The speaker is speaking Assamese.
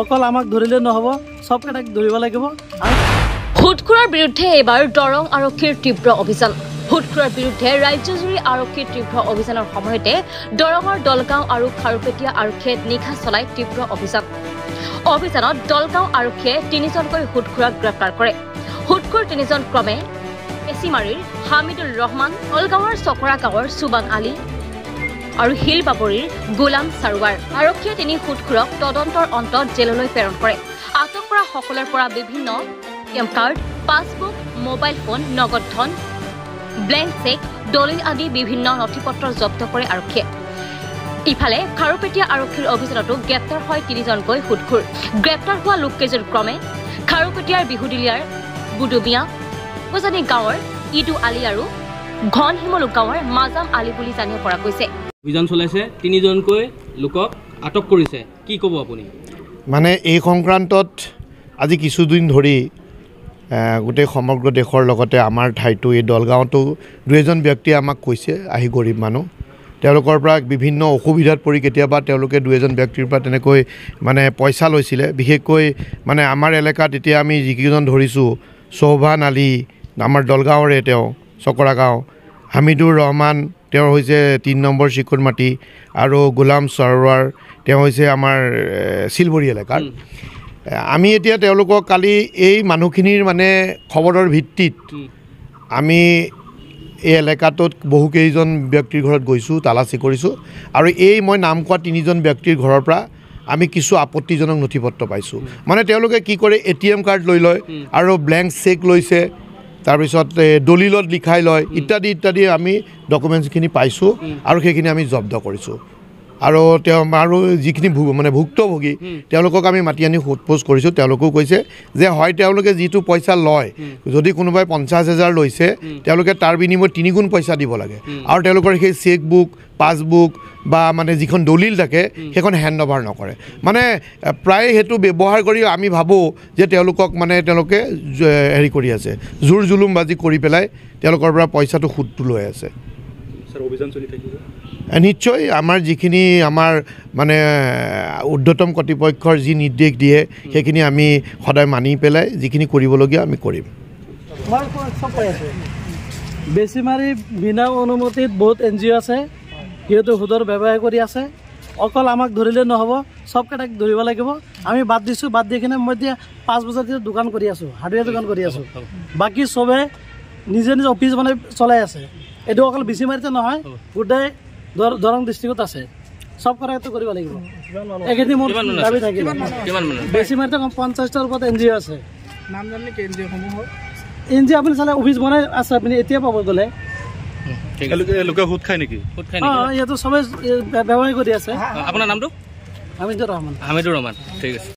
অকল আমাক ধৰিলে নহ'ব, সবকেইটাক ধৰিব লাগিব। সুদখোৰৰ বিৰুদ্ধে এবাৰ দৰং আৰক্ষীৰ তীব্ৰ অভিযান। সুদখোৰৰ বিৰুদ্ধে ৰাজ্যজুৰি আৰক্ষীৰ তীব্ৰ অভিযানৰ সময়তে দৰঙৰ দলগাঁও আৰু খাৰুপেটীয়া আৰক্ষীয়ে নিশা চলাই তীব্ৰ অভিযান। অভিযানত দলগাঁও আৰক্ষীয়ে 3জনকৈ সুদখোৰক গ্ৰেপ্তাৰ কৰে। সুদখোৰ 3জন ক্ৰমে পেচিমাৰীৰ হামিদুৰ ৰহমান, দলগাঁৱৰ চকৰা গাঁৱৰ সুবান আলী আৰু শিলবাবৰীৰ গোলাম সাৰোৱাৰ। আৰক্ষীয়ে 3 সুদখোৰক তদন্তৰ অন্তত জেললৈ প্ৰেৰণ কৰে। আটক কৰা সকলৰ পৰা বিভিন্ন ATM card, passbook, mobile phone, নগদ ধন, ব্লেংক চেক, দলিল আদি বিভিন্ন নথিপত্ৰ জব্দ কৰে আৰক্ষীয়ে। ইফালে খাৰুপেটীয়া আৰক্ষীৰ অভিযানতো গ্ৰেপ্তাৰ হয় 3জনকৈ সুদখোৰ। গ্ৰেপ্তাৰ হোৱা লোককেইজন ক্ৰমে খাৰুপেটীয়াৰ বিহুদিলিয়াৰ বুডুমিয়া উজানি গাঁৱৰ ইদু আলী আৰু ঘন শিমলু গাঁৱৰ মাজাম আলী বুলি জানিব পৰা গৈছে। অভিযান চলাইছে, 3জনকৈ লোকক আটক কৰিছে, কি ক'ব আপুনি? মানে এই সংক্ৰান্তত আজি কিছুদিন ধৰি গোটেই সমগ্ৰ দেশৰ লগতে আমাৰ ঠাইতো এই দলগাঁৱতো 2এজন ব্যক্তিয়ে আমাক কৈছে, আহি গৰীব মানুহ, তেওঁলোকৰ পৰা বিভিন্ন অসুবিধাত পৰি কেতিয়াবা তেওঁলোকে 2এজন ব্যক্তিৰ পৰা তেনেকৈ মানে পইচা লৈছিলে। বিশেষকৈ মানে আমাৰ এলেকাত এতিয়া আমি যিকেইজন ধৰিছোঁ, চৌভান আলী আমাৰ দলগাঁৱৰে, তেওঁ চকৰা গাঁও, হামিদুৰ ৰহমান তেওঁ হৈছে 3 নম্বৰ চিকুৰমাটি, আৰু গোলাম সাৰোৱাৰ তেওঁ হৈছে আমাৰ শিলবৰী এলেকাৰ। আমি এতিয়া তেওঁলোকক কালি এই মানুহখিনিৰ মানে খবৰৰ ভিত্তিত আমি এই এলেকাটোত বহুকেইজন ব্যক্তিৰ ঘৰত গৈছোঁ, তালাচী কৰিছোঁ, আৰু এই মই নাম কোৱা 3জন ব্যক্তিৰ ঘৰৰ পৰা আমি কিছু আপত্তিজনক নথিপত্ৰ পাইছোঁ। মানে তেওঁলোকে কি কৰে, এটিএম কাৰ্ড লৈ লয় আৰু ব্লেংক চেক লৈছে, তাৰপিছত দলিলত লিখাই লয়, ইত্যাদি ইত্যাদি আমি ডকুমেণ্টছখিনি পাইছোঁ আৰু সেইখিনি আমি জব্দ কৰিছোঁ। আৰু তেওঁ আৰু যিখিনি মানে ভুক্তভোগী তেওঁলোকক আমি মাতি আনি সোধপোছ কৰিছোঁ। তেওঁলোকেও কৈছে যে হয় তেওঁলোকে যিটো পইচা লয়, যদি কোনোবাই 50,000 লৈছে, তেওঁলোকে তাৰ বিনিময়ত 3 গুণ পইচা দিব লাগে, আৰু তেওঁলোকৰ সেই চেকবুক, পাছবুক বা মানে যিখন দলিল থাকে সেইখন হেণ্ড অভাৰ নকৰে। মানে প্ৰায় সেইটো ব্যৱহাৰ কৰি আমি ভাবোঁ যে তেওঁলোকক মানে তেওঁলোকে হেৰি কৰি আছে, জোৰ জুলুমবাজি কৰি পেলাই তেওঁলোকৰ পৰা পইচাটো সুদটো লৈ আছে। অভিযান চলি থাকিব নিশ্চয়। আমাৰ যিখিনি আমাৰ মানে ঊৰ্ধ্বতম কৰ্তৃপক্ষৰ যি নিৰ্দেশ দিয়ে সেইখিনি আমি সদায় মানি পেলাই যিখিনি কৰিবলগীয়া আমি কৰিম। বেচিমাৰী বিনা অনুমতিত বহুত NGO আছে, সিহঁতে সুদৰ ব্যৱসায় কৰি আছে। অকল আমাক ধৰিলে নহ'ব, সবকেইটাক ধৰিব লাগিব। আমি বাদ দিছোঁ, বাদ দি কিনে মই এতিয়া 5 বছৰ দোকান কৰি আছোঁ, হাৰ্ডৱেৰ দোকান কৰি আছোঁ। বাকী চবে নিজে নিজে অফিচ মানে চলাই আছে। এইটো অকল বেচিমাৰীতে নহয়, গোটেই দৰং ডিষ্ট্ৰিক্টত আছে। সব কথাটো কৰিব লাগিব। এইখিনি মোৰ দাবী থাকিল। বেচিমাৰীতে 50টাৰ ওপৰত NGO আছে। নাম জানিলে কি NGO-সমূহৰ? NGO আপুনি চালে অফিচ বনাই আছে, আপুনি এতিয়া পাব গ'লে। লোকে সুদ খায় নেকি? ইয়াতো চবে ব্যৱসায় কৰি আছে। আপোনাৰ নামটো? হামিদুৰ ৰহমান। হামিদুৰ ৰহমান, ঠিক আছে।